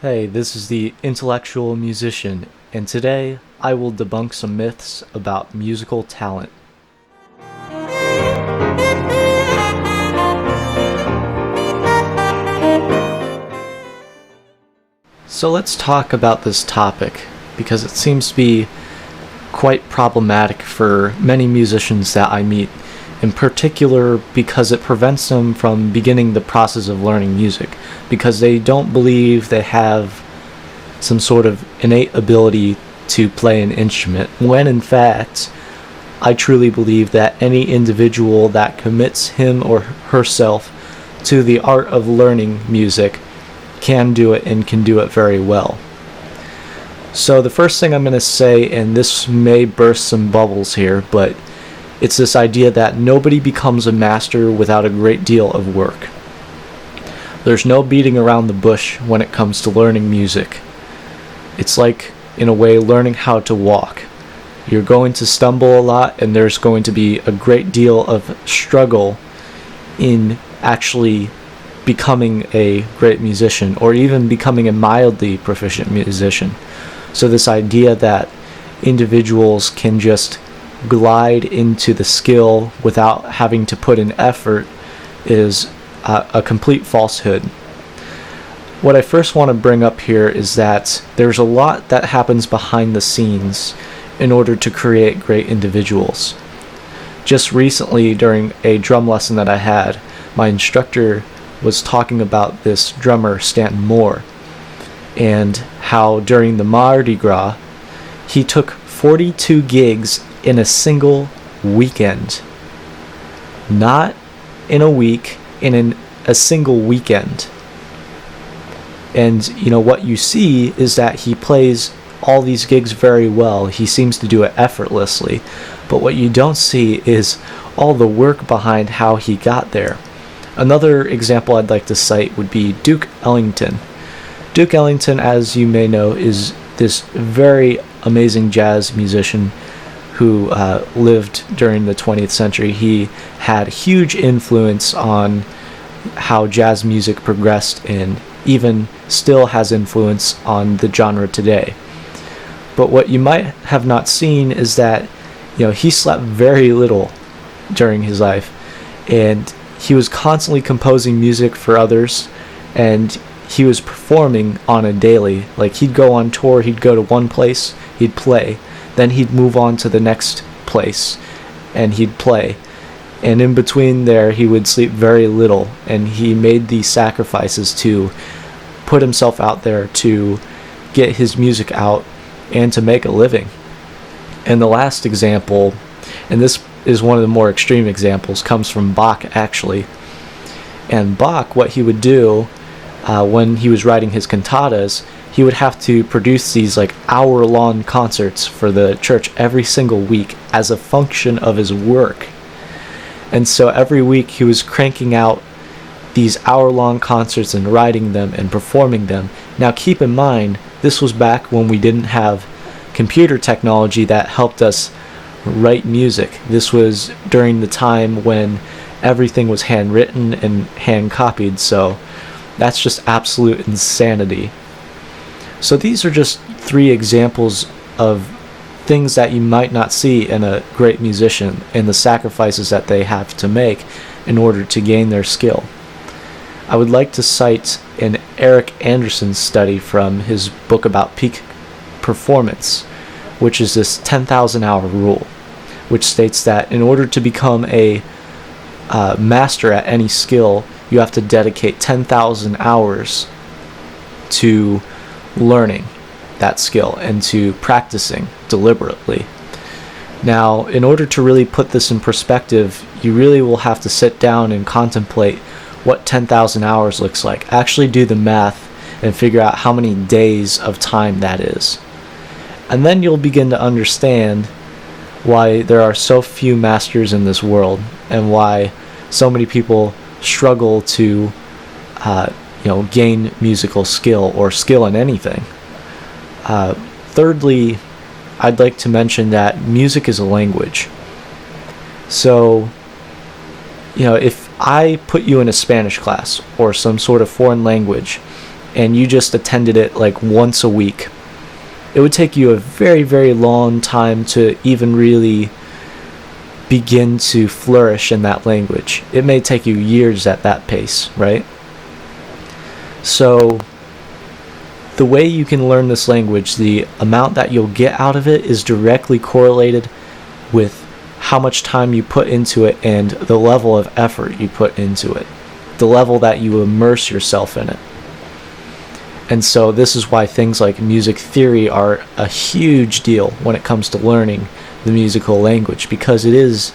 Hey, this is the Intellectual Musician, and today I will debunk some myths about musical talent. So let's talk about this topic, because it seems to be quite problematic for many musicians that I meet, in particular because it prevents them from beginning the process of learning music, because they don't believe they have some sort of innate ability to play an instrument, when in fact, I truly believe that any individual that commits him or herself to the art of learning music can do it and can do it very well. So the first thing I'm going to say, and this may burst some bubbles here, but it's this idea that nobody becomes a master without a great deal of work. There's no beating around the bush when it comes to learning music. It's like, in a way, learning how to walk. You're going to stumble a lot, and there's going to be a great deal of struggle in actually becoming a great musician, or even becoming a mildly proficient musician. So this idea that individuals can just glide into the skill without having to put in effort is a complete falsehood. What I first want to bring up here is that there's a lot that happens behind the scenes in order to create great individuals. Just recently, during a drum lesson that I had, my instructor was talking about this drummer, Stanton Moore, and how during the Mardi Gras, he took 42 gigs in a single weekend. Not in a week, in a single weekend. And what you see is that he plays all these gigs very well. He seems to do it effortlessly. But what you don't see is all the work behind how he got there. Another example I'd like to cite would be Duke Ellington. Duke Ellington, as you may know, is this very amazing jazz musician who lived during the 20th century. He had huge influence on how jazz music progressed, and even still has influence on the genre today. But what you might have not seen is that he slept very little during his life, and he was constantly composing music for others, and he was performing on a daily. Like, he'd go on tour, he'd go to one place, he'd play, then he'd move on to the next place, and he'd play. And in between there, he would sleep very little, and he made these sacrifices to put himself out there to get his music out and to make a living. And the last example, and this is one of the more extreme examples, comes from Bach, actually. And Bach, what he would do when he was writing his cantatas, he would have to produce these hour-long concerts for the church every single week as a function of his work. And so every week he was cranking out these hour-long concerts and writing them and performing them. Now keep in mind, this was back when we didn't have computer technology that helped us write music. This was during the time when everything was handwritten and hand copied, so that's just absolute insanity. So these are just 3 examples of things that you might not see in a great musician, and the sacrifices that they have to make in order to gain their skill. I would like to cite an Eric Anderson study from his book about peak performance, which is this 10,000 hour rule, which states that in order to become a master at any skill, you have to dedicate 10,000 hours to learning that skill and to practicing deliberately. Now, in order to really put this in perspective, you really will have to sit down and contemplate what 10,000 hours looks like. Actually do the math and figure out how many days of time that is. And then you'll begin to understand why there are so few masters in this world, and why so many people struggle to gain musical skill or skill in anything. Thirdly, I'd like to mention that music is a language. So, if I put you in a Spanish class or some sort of foreign language, and you just attended it like once a week, it would take you a very, very long time to even really begin to flourish in that language. It may take you years at that pace, right? So the way you can learn this language, the amount that you'll get out of it, is directly correlated with how much time you put into it and the level of effort you put into it, the level that you immerse yourself in it. And so this is why things like music theory are a huge deal when it comes to learning the musical language, because it is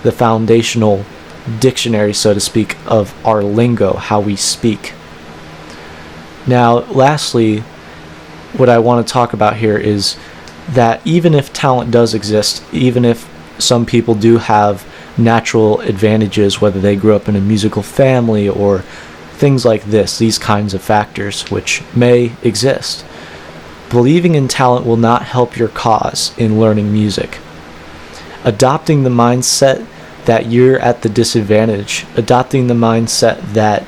the foundational dictionary, so to speak, of our lingo, how we speak. Now, lastly, what I want to talk about here is that even if talent does exist, even if some people do have natural advantages, whether they grew up in a musical family or things like this, these kinds of factors which may exist, believing in talent will not help your cause in learning music. Adopting the mindset that you're at the disadvantage, adopting the mindset that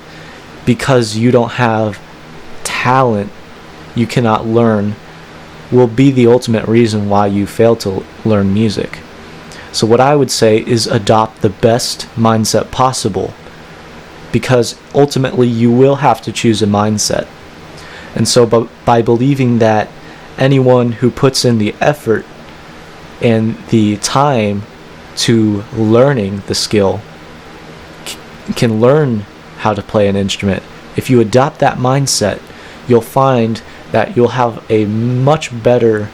because you don't have talent, you cannot learn, will be the ultimate reason why you fail to learn music. So what I would say is adopt the best mindset possible, because ultimately you will have to choose a mindset. And so by believing that anyone who puts in the effort and the time to learning the skill can learn how to play an instrument, if you adopt that mindset, you'll find that you'll have a much better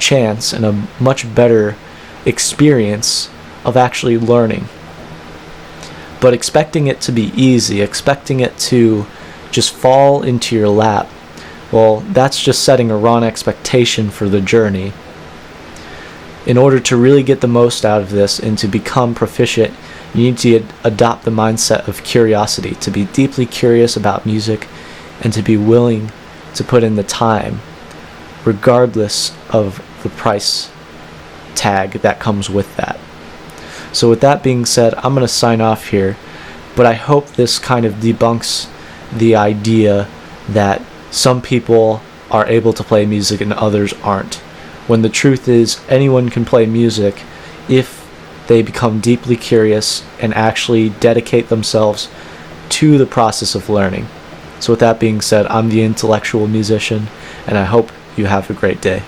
chance and a much better experience of actually learning. But expecting it to be easy, expecting it to just fall into your lap, well, that's just setting a wrong expectation for the journey. In order to really get the most out of this and to become proficient, you need to adopt the mindset of curiosity, to be deeply curious about music and to be willing to put in the time, regardless of the price tag that comes with that. So with that being said, I'm going to sign off here, but I hope this kind of debunks the idea that some people are able to play music and others aren't, when the truth is anyone can play music if they become deeply curious and actually dedicate themselves to the process of learning. So with that being said, I'm the intellectual musician, and I hope you have a great day.